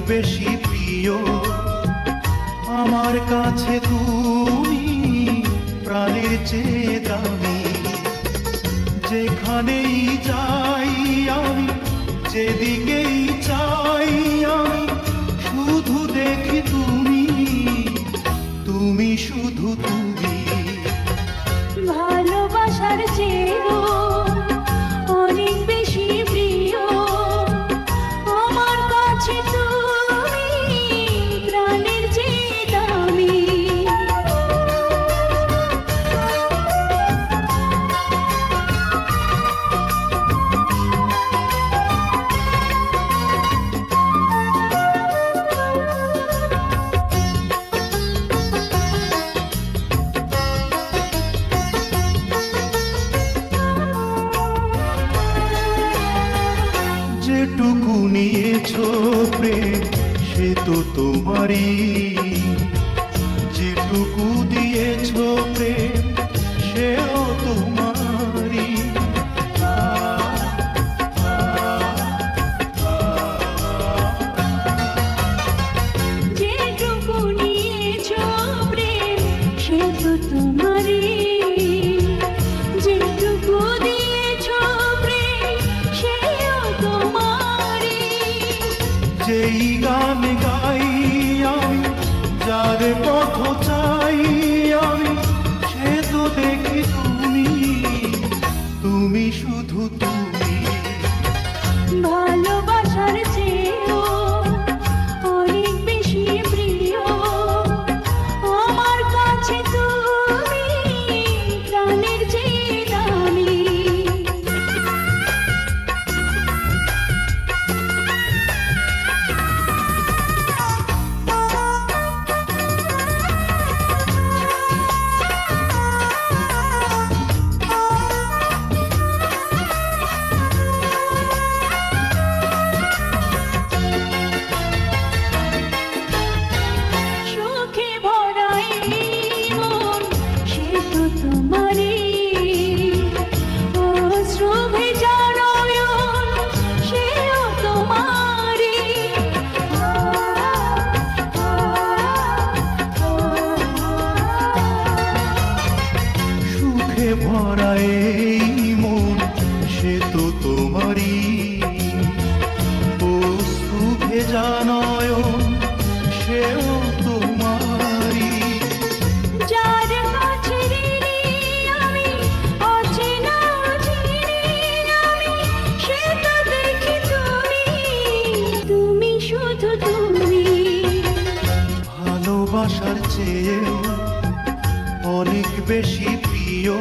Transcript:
বেশি প্রিয় আমার কাছে তুমি প্রাণের চেয়ে দামি। যেখানেই যাই আমি, যেদিকেই চাই আমি, শুধু দেখি তুমি, তুমি শুধু তুমি। ভালোবাসার চেয়েও অনেক বেশি প্রিয় আমার কাছে তুমি প্রাণের চেয়ে দামি। যেটুকু নিয়েছো প্রেম সে তো তোমারই, যেটুকু দিয়েছো প্রেম সেও তোমারই। যেটুকু নিয়েছো প্রেম সে তো তোমারই, যেটুকু দিয়েছো প্রেম সেও তোমারই। যেই গান গাই আমি, যার পথ চাই আমি, সে তো দেখি তুমি, তুমি শুধু তুমি। ভালোবাসার চেয়েও অনেক বেশি প্রিয় আমার কাছে তুমি প্রাণের চেয়ে দামি। সুখে ভরা এই মন সে তো তোমারই, অশ্রু ভেজা নয়ন সেও তোমারই। সুখে ভরা এই মন সে তো তোমারই, অশ্রু ভেজা নয়ন সেও তোমারই। যার কাছে ঋণী আমি, অচেনা চিনি আমি, সে তো দেখি তুমি, তুমি শুধু তুমি। ভালোবাসার চেয়েও অনেক বেশি প্রিয়